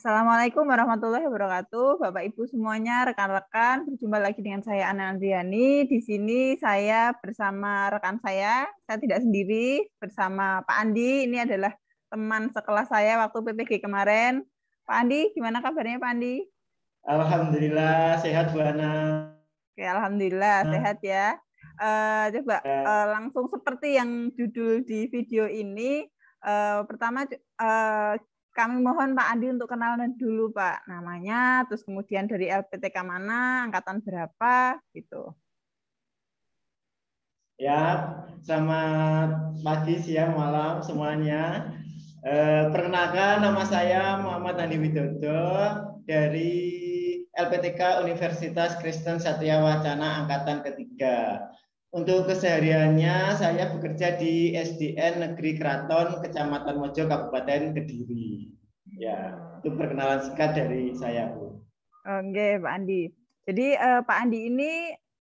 Assalamualaikum warahmatullahi wabarakatuh, Bapak Ibu semuanya, rekan-rekan. Berjumpa lagi dengan saya Ana Andriani. Di sini saya bersama rekan saya tidak sendiri, bersama Pak Andi. Ini adalah teman sekelas saya waktu PPG kemarin. Pak Andi, gimana kabarnya Pak Andi? Alhamdulillah sehat Bu Ana. Oke, alhamdulillah sehat ya. Coba langsung seperti yang judul di video ini. Pertama kami mohon Pak Andi untuk kenalan dulu Pak, namanya, terus kemudian dari LPTK mana, angkatan berapa, gitu. Ya, selamat pagi, siang, malam semuanya. Perkenalkan, nama saya Muhammad Andi Widodo dari LPTK Universitas Kristen Satya Wacana Angkatan Ketiga. Untuk kesehariannya saya bekerja di SDN Negeri Keraton, Kecamatan Mojo, Kabupaten Kediri. Ya, itu perkenalan singkat dari saya, Bu. Oke, Pak Andi. Jadi Pak Andi ini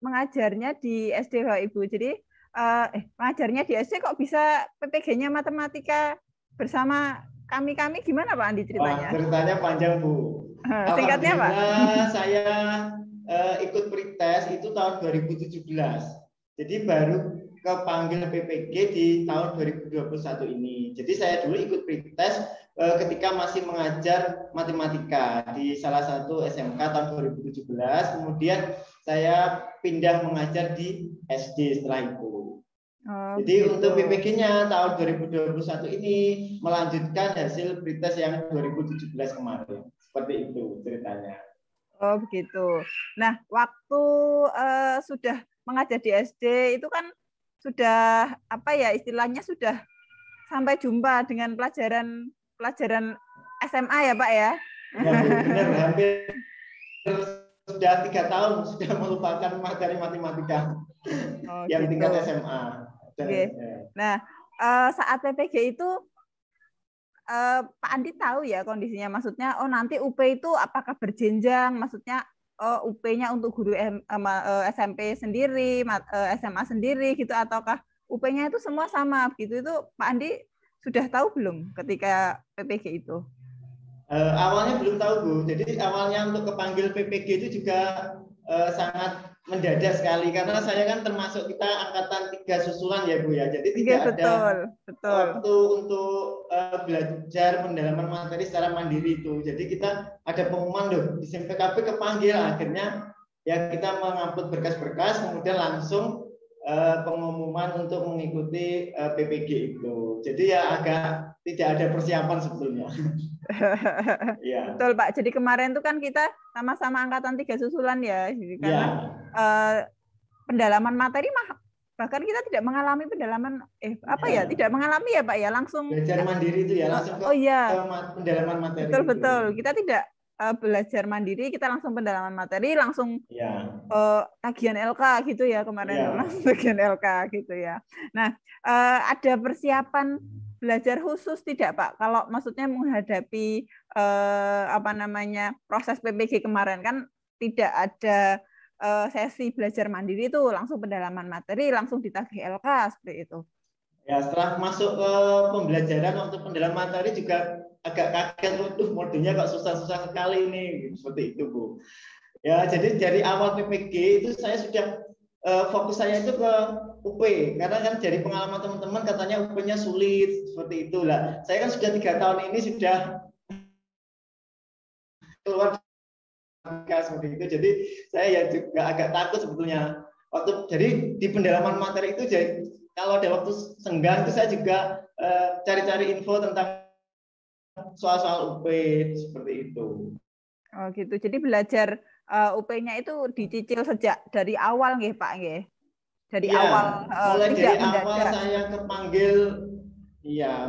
mengajarnya di SD Bapak Ibu. Jadi mengajarnya di SD kok bisa PPG-nya matematika bersama kami gimana Pak Andi ceritanya? Wah, ceritanya panjang Bu. Singkatnya Pak. Alhamdulillah saya ikut pretest itu tahun 2017. Jadi baru kepanggil PPG di tahun 2021 ini. Jadi saya dulu ikut pretest ketika masih mengajar matematika di salah satu SMK tahun 2017. Kemudian saya pindah mengajar di SD setelah itu. Jadi gitu. untuk PPG-nya tahun 2021 ini melanjutkan hasil pretest yang 2017 kemarin. Seperti itu ceritanya. Oh begitu. Nah waktu sudah mengajar di SD itu kan sudah apa ya istilahnya sudah sampai jumpa dengan pelajaran SMA ya Pak ya? Ya Bu, benar hampir sudah 3 tahun sudah melupakan materi matematika yang gitu. tingkat SMA. Okay. Nah saat PPG itu Pak Andi tahu ya kondisinya, maksudnya nanti UP itu apakah berjenjang, maksudnya UP-nya untuk guru SMP sendiri, SMA sendiri gitu, ataukah UP-nya itu semua sama gitu, itu Pak Andi sudah tahu belum ketika PPG itu? Awalnya belum tahu Bu, jadi awalnya untuk kepanggil PPG itu juga sangat mendadak sekali karena saya kan termasuk kita angkatan 3 susulan ya Bu ya, jadi tidak ada waktu untuk belajar pendalaman materi secara mandiri itu. Jadi kita ada pengumuman loh di SMPKP kepanggil, akhirnya ya kita mengupload berkas-berkas kemudian langsung pengumuman untuk mengikuti PPG itu. Jadi ya agak tidak ada persiapan sebetulnya. Ya. Betul Pak. Jadi kemarin tuh kan kita sama-sama angkatan 3 susulan ya. Jadi karena pendalaman materi bahkan kita tidak mengalami pendalaman tidak mengalami ya Pak ya, langsung belajar mandiri itu ya, langsung ke pendalaman materi. Betul. Kita tidak belajar mandiri, kita langsung pendalaman materi, langsung tagihan LK gitu ya kemarin, langsung tagihan LK gitu ya. Nah, ada persiapan belajar khusus tidak Pak? Kalau maksudnya menghadapi proses PPG kemarin kan tidak ada sesi belajar mandiri itu, langsung pendalaman materi, langsung ditagih LK seperti itu. Ya, setelah masuk ke pembelajaran untuk pendalaman materi juga agak kaget, waduh modulnya kok susah-susah sekali nih, seperti itu Bu. Ya, jadi dari awal PPG itu saya sudah fokus saya itu ke UP, karena kan dari pengalaman teman-teman katanya UP-nya sulit, seperti itulah. Saya kan sudah 3 tahun ini sudah keluar seperti itu, jadi saya ya juga agak takut sebetulnya. Jadi di pendalaman materi itu, jadi kalau ada waktu senggang itu saya juga cari-cari info tentang soal-soal UP seperti itu. Oh gitu. Jadi belajar UP-nya itu dicicil sejak dari awal nggih Pak nggih. Dari awal mulai tidak dari mendadak. Awal saya kepanggil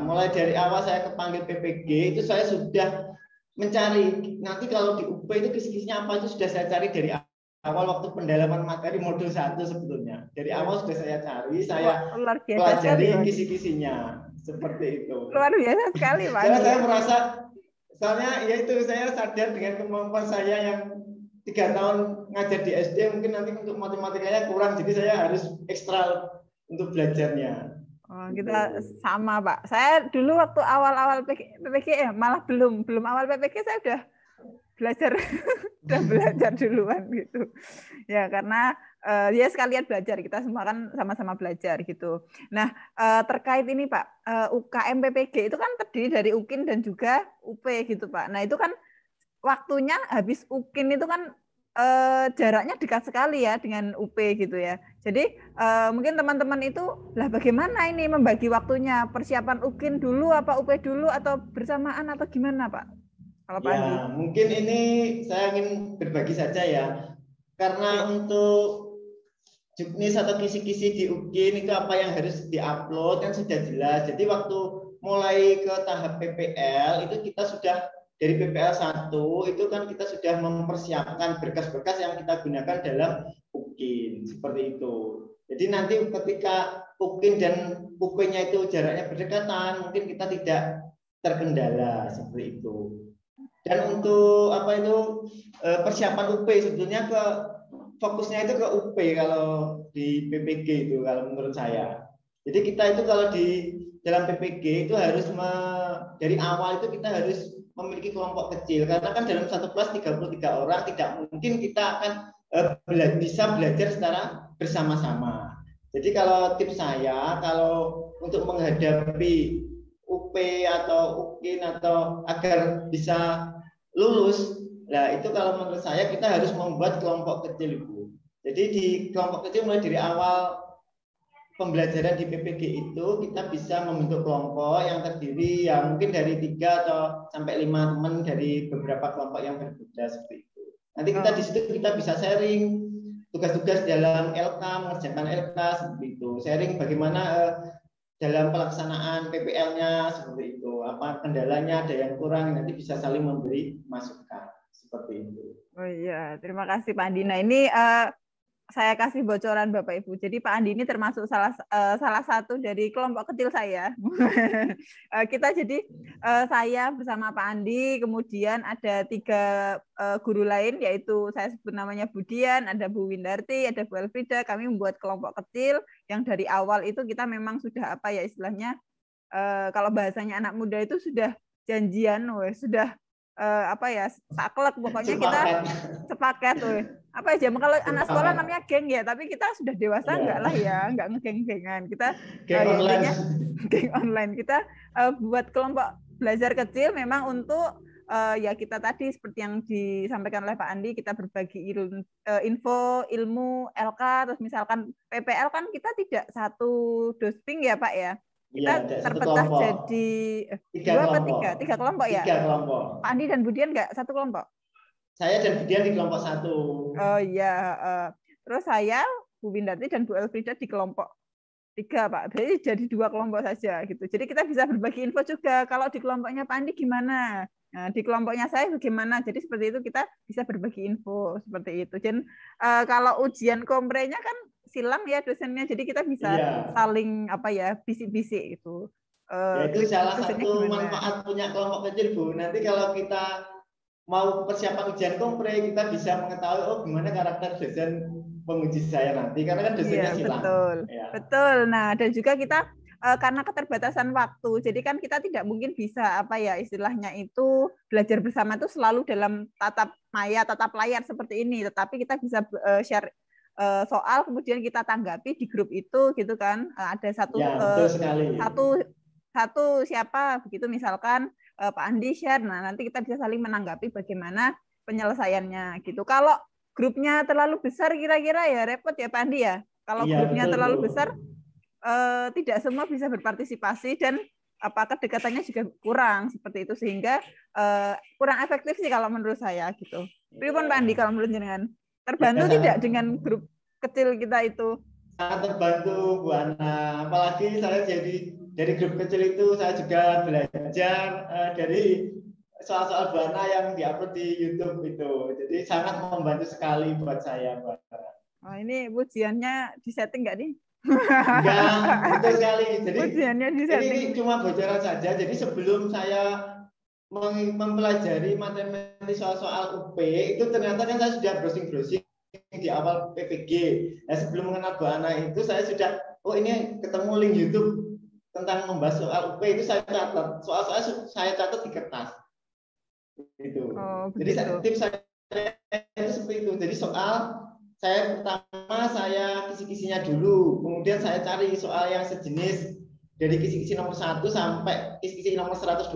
mulai dari awal saya kepanggil PPG itu saya sudah mencari nanti kalau di UP itu kisi-kisinya apa itu sudah saya cari dari awal waktu pendalaman materi modul 1 sebetulnya. Dari awal sudah saya cari, saya pelajari kisi-kisinya seperti itu. Luar biasa sekali Pak. Karena saya merasa soalnya ya itu saya sadar dengan kemampuan saya yang 3 tahun ngajar di SD mungkin nanti untuk matematikanya kurang, jadi saya harus ekstra untuk belajarnya. Oh, kita sama, Pak. Saya dulu waktu awal-awal PPG malah belum awal PPG saya udah belajar udah belajar duluan gitu. Ya, karena ya sekalian belajar, kita semua kan sama-sama belajar gitu. Nah, terkait ini Pak, UKM PPG itu kan terdiri dari UKIN dan juga UP gitu Pak. Nah, itu kan waktunya habis UKIN itu kan jaraknya dekat sekali ya dengan UP gitu ya. Jadi mungkin teman-teman itu lah bagaimana ini membagi waktunya, persiapan UKIN dulu apa UP dulu atau bersamaan atau gimana Pak? Kalau Pak Andi. Ya, mungkin ini saya ingin berbagi saja ya. Karena untuk juknis atau kisi-kisi di UKIN itu apa yang harus diupload kan sudah jelas. Jadi waktu mulai ke tahap PPL itu kita sudah dari PPL 1 itu kan kita sudah mempersiapkan berkas-berkas yang kita gunakan dalam UKIN seperti itu. Jadi nanti ketika UKIN dan UP-nya itu jaraknya berdekatan, mungkin kita tidak terkendala seperti itu. Dan untuk apa itu persiapan UP sebetulnya fokusnya itu ke UP kalau di PPG itu kalau menurut saya. Jadi kita itu kalau di dalam PPG itu harus dari awal itu kita harus memiliki kelompok kecil karena kan dalam satu kelas 33 orang tidak mungkin kita akan bisa belajar secara bersama-sama. Jadi kalau tips saya kalau untuk menghadapi UP atau UKIN atau agar bisa lulus, nah itu kalau menurut saya kita harus membuat kelompok kecil Ibu. Jadi di kelompok kecil mulai dari awal pembelajaran di PPG itu kita bisa membentuk kelompok yang terdiri ya mungkin dari 3 atau sampai 5 teman dari beberapa kelompok yang berbeda seperti itu. Nanti kita di situ kita bisa sharing tugas-tugas dalam LK, mengerjakan LK seperti itu. Sharing bagaimana dalam pelaksanaan PPL-nya seperti itu. Apa kendalanya, ada yang kurang, nanti bisa saling memberi masukan seperti itu. Oh iya, terima kasih Pak Andi. Nah, ini saya kasih bocoran Bapak Ibu. Jadi Pak Andi ini termasuk salah satu dari kelompok kecil saya. Kita jadi saya bersama Pak Andi, kemudian ada 3 guru lain, yaitu saya sebut namanya Budian, ada Bu Windarti, ada Bu Elfrida. Kami membuat kelompok kecil yang dari awal itu kita memang sudah apa ya istilahnya, kalau bahasanya anak muda itu sudah janjian, sudah apa ya saklek pokoknya kita sepaket apa aja kalau anak sekolah namanya geng ya, tapi kita sudah dewasa enggak lah ya, enggak ngegeng-gengan kita geng online. Geng online kita buat kelompok belajar kecil memang untuk ya kita tadi seperti yang disampaikan oleh Pak Andi, kita berbagi info ilmu LK, terus misalkan PPL kan kita tidak satu dosping ya Pak ya, kita ya, terpecah jadi 2 atau 3 kelompok ya. 3 kelompok. Pak Andi dan Budian nggak satu kelompok? Saya dan Budian di kelompok 1. Oh iya. Terus saya, Bu Windarti dan Bu Elfrida di kelompok 3 Pak. Jadi jadi 2 kelompok saja gitu. Jadi kita bisa berbagi info juga. Kalau di kelompoknya Pak Andi gimana? Nah, di kelompoknya saya bagaimana? Jadi seperti itu kita bisa berbagi info seperti itu. Dan kalau ujian komprenya kan silang ya dosennya, jadi kita bisa saling apa ya bisik-bisik itu. Ya itu salah satu manfaat punya kelompok kecil Bu. Nanti kalau kita mau persiapan ujian kompre kita bisa mengetahui oh gimana karakter dosen penguji saya nanti karena kan dosennya silang. Betul, betul. Nah dan juga kita karena keterbatasan waktu, jadi kan kita tidak mungkin bisa apa ya istilahnya itu belajar bersama itu selalu dalam tatap layar seperti ini, tetapi kita bisa share soal kemudian kita tanggapi di grup itu gitu kan, ada satu siapa begitu misalkan Pak Andi share, nah nanti kita bisa saling menanggapi bagaimana penyelesaiannya gitu. Kalau grupnya terlalu besar kira-kira ya repot ya Pak Andi ya, kalau grupnya terlalu besar tidak semua bisa berpartisipasi dan kedekatannya juga kurang seperti itu, sehingga kurang efektif sih kalau menurut saya gitu. Pripun Pak Andi kalau menurut jenengan? Terbantu tidak dengan grup kecil kita itu? Sangat terbantu Bu Ana. Apalagi saya jadi dari grup kecil itu saya juga belajar dari soal-soal Bu Ana yang diupload di YouTube itu. Jadi sangat membantu sekali buat saya Bu Ana. Oh, ini ujiannya disetting nggak nih? Enggak, betul sekali. Jadi ini cuma bocoran saja. Jadi sebelum saya mempelajari materi soal-soal UP itu ternyata kan saya sudah browsing-browsing di awal PPG. Nah, sebelum mengenal Bu Ana itu saya sudah ini ketemu link YouTube tentang membahas soal UP itu saya catat. Soal-soal saya catat di kertas. Gitu. Jadi tips saya itu seperti itu. Jadi soal saya pertama saya kisi-kisinya dulu, kemudian saya cari soal yang sejenis dari kisi-kisi nomor 1 sampai kisi-kisi nomor 120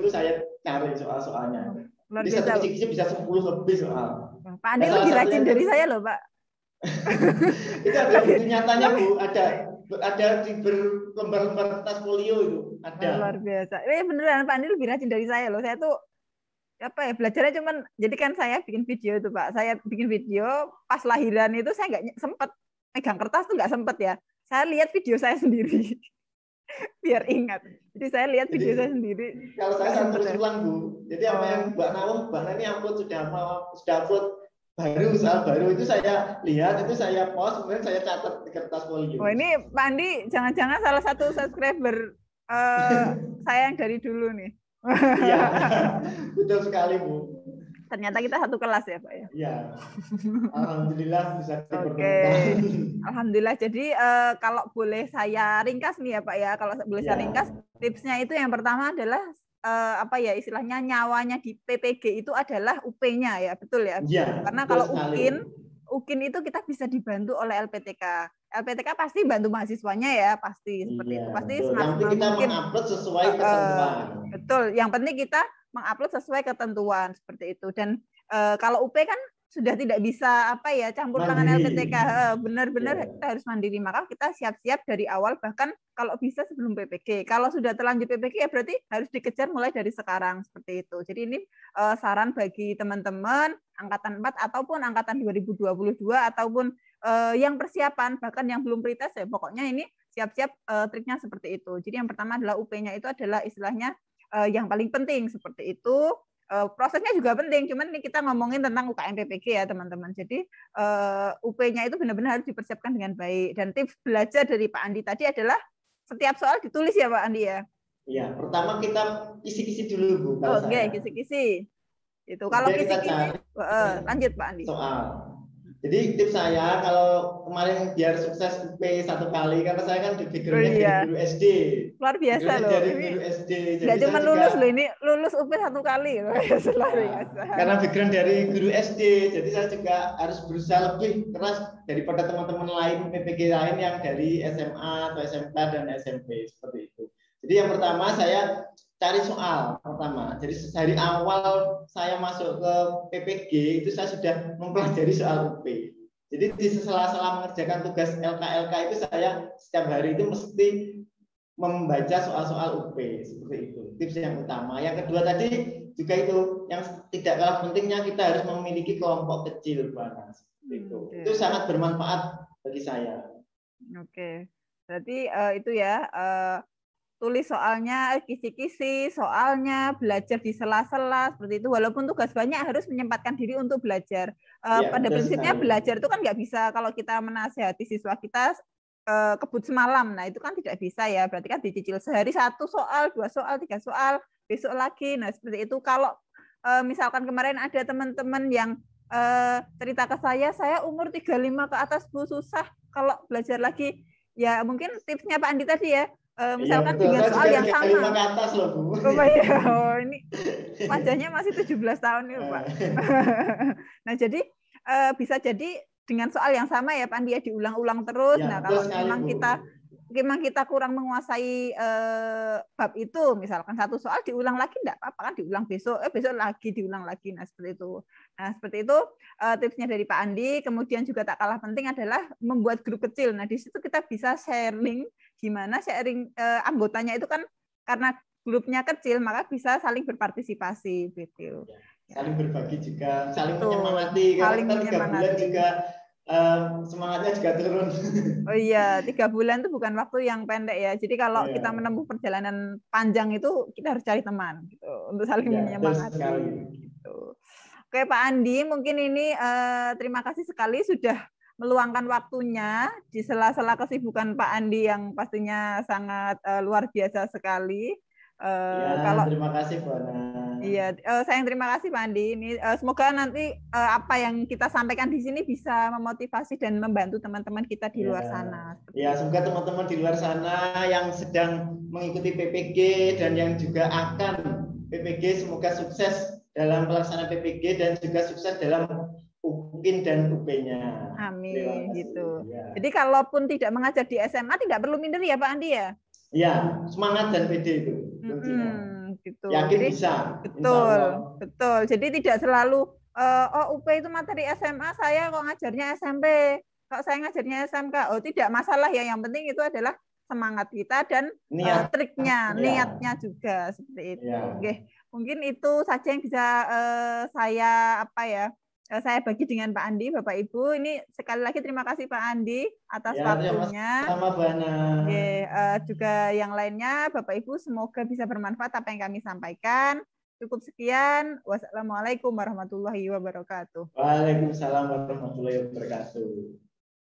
itu saya cari soal-soalnya. Jadi satu kisi-kisi bisa 10 lebih soal. Pak Andi lebih rajin dari saya loh, Pak. Itu ada bukti nyatanya, Bu. Ada di berlembar-lembar kertas folio itu. Ada. Luar biasa. Beneran Pak Andi lebih rajin dari saya loh. Saya tuh apa ya, belajarnya cuman, jadi kan saya bikin video itu Pak. Saya bikin video pas lahiran itu saya nggak sempet megang kertas tuh, nggak sempet ya. Saya lihat video saya sendiri. Biar ingat. Jadi saya lihat video saya sendiri. Kalau saya terus ulang, Bu. Jadi apa yang Mbak Nani upload sudah upload baru, soal baru itu saya lihat, itu saya post, kemudian saya catat di kertas folio. Oh, ini Pak Andi jangan-jangan salah satu subscriber saya yang dari dulu nih. Iya, betul sekali, Bu. Ternyata kita satu kelas ya, Pak ya. Iya. Alhamdulillah bisa dipertemukan. Oke. Alhamdulillah. Jadi kalau boleh saya ringkas nih ya, Pak ya. Kalau boleh saya ringkas, tipsnya itu yang pertama adalah apa ya, istilahnya nyawanya di PPG itu adalah UP-nya ya, betul ya? Iya. Karena kalau UKIN itu kita bisa dibantu oleh LPTK. LPTK pasti bantu mahasiswanya ya, pasti seperti itu. Pasti semaksimal mungkin. Kita mengupload sesuai ketentuan. Betul. Yang penting kita mengupload sesuai ketentuan seperti itu. Dan kalau UP kan sudah tidak bisa apa ya, campur tangan LPTK. Benar-benar kita harus mandiri. Maka kita siap-siap dari awal, bahkan kalau bisa sebelum PPG. Kalau sudah terlanjur PPG ya berarti harus dikejar mulai dari sekarang seperti itu. Jadi ini saran bagi teman-teman angkatan 4 ataupun angkatan 2022 ataupun yang persiapan, bahkan yang belum pretest ya, pokoknya ini siap-siap triknya seperti itu. Jadi yang pertama adalah UP-nya itu adalah istilahnya yang paling penting seperti itu. Prosesnya juga penting, cuman ini kita ngomongin tentang UKM PPG ya teman-teman. Jadi UP-nya itu benar-benar harus dipersiapkan dengan baik. Dan tips belajar dari Pak Andi tadi adalah setiap soal ditulis ya Pak Andi ya? Iya, pertama kita kisi-kisi dulu Bu. Oke, kisi-kisi. Itu kalau kisi-kisi, lanjut Pak Andi. Soal. Jadi tips saya kalau kemarin biar sukses UP 1 kali, karena saya kan background-nya dari guru SD. Luar biasa loh. Dari guru SD. Nggak cuma lulus loh, ini lulus UP 1 kali. Luar biasa. Karena background dari guru SD, jadi saya juga harus berusaha lebih keras daripada teman-teman lain PPG lain yang dari SMA atau SMK dan SMP seperti itu. Jadi yang pertama saya cari soal pertama. Jadi dari awal saya masuk ke PPG itu saya sudah mempelajari soal UP. Jadi di sela-sela mengerjakan tugas LK itu saya setiap hari itu mesti membaca soal-soal UP seperti itu. Tips yang utama. Yang kedua tadi juga itu yang tidak kalah pentingnya, kita harus memiliki kelompok kecil bahkan seperti itu. Itu sangat bermanfaat bagi saya. Oke. Berarti itu ya. Tulis soalnya, kisi-kisi soalnya, belajar di sela-sela seperti itu. Walaupun tugas banyak harus menyempatkan diri untuk belajar. Pada prinsipnya belajar itu kan nggak bisa kalau kita menasihati siswa kita kebut semalam. Nah itu kan tidak bisa ya. Berarti kan dicicil sehari 1 soal, 2 soal, 3 soal, besok lagi. Nah seperti itu. Kalau misalkan kemarin ada teman-teman yang cerita ke saya umur 35 ke atas Bu, susah kalau belajar lagi. Ya mungkin tipsnya Pak Andi tadi ya. Misalkan dengan soal yang sama. Ke atas loh, Bu. Ini wajahnya masih 17 tahun nih, Pak. Nah, jadi bisa jadi dengan soal yang sama ya, Pak Andi ya, diulang-ulang terus. Nah, kalau memang kita kurang menguasai bab itu, misalkan 1 soal diulang lagi enggak apa-apa kan, diulang besok lagi diulang lagi. Nah, seperti itu. Nah, seperti itu tipsnya dari Pak Andi. Kemudian juga tak kalah penting adalah membuat grup kecil. Nah, di situ kita bisa sharing, gimana sharing anggotanya itu kan karena grupnya kecil maka bisa saling berpartisipasi gitu. Saling berbagi juga, saling menyemangati. Kalau kita 3 bulan juga semangatnya juga turun. Oh iya, 3 bulan itu bukan waktu yang pendek ya. Jadi kalau kita menempuh perjalanan panjang itu kita harus cari teman gitu untuk saling menyemangati. Gitu. Oke Pak Andi, mungkin ini terima kasih sekali sudah meluangkan waktunya di sela-sela kesibukan Pak Andi yang pastinya sangat luar biasa sekali. Terima kasih Bu Ana. Iya, sayang terima kasih Pak Andi. Ini semoga nanti apa yang kita sampaikan di sini bisa memotivasi dan membantu teman-teman kita di luar sana. Ya, semoga teman-teman di luar sana yang sedang mengikuti PPG dan yang juga akan PPG semoga sukses dalam pelaksanaan PPG dan juga sukses dalam UPIN dan UP-nya. Amin gitu. Ya. Jadi kalaupun tidak mengajar di SMA tidak perlu minder ya Pak Andi ya? Iya, semangat dan pede itu kuncinya. Gitu. Yakin jadi, bisa. Betul, betul. Jadi tidak selalu UP itu materi SMA, saya kok ngajarnya SMP, kok saya ngajarnya SMK. Oh tidak masalah ya. Yang penting itu adalah semangat kita dan triknya, niatnya juga seperti itu. Oke, mungkin itu saja yang bisa saya saya bagi dengan Pak Andi, Bapak Ibu. Ini sekali lagi terima kasih Pak Andi atas waktunya. Sama Bana. Juga yang lainnya, Bapak Ibu semoga bisa bermanfaat apa yang kami sampaikan. Cukup sekian. Wassalamualaikum warahmatullahi wabarakatuh. Waalaikumsalam warahmatullahi wabarakatuh.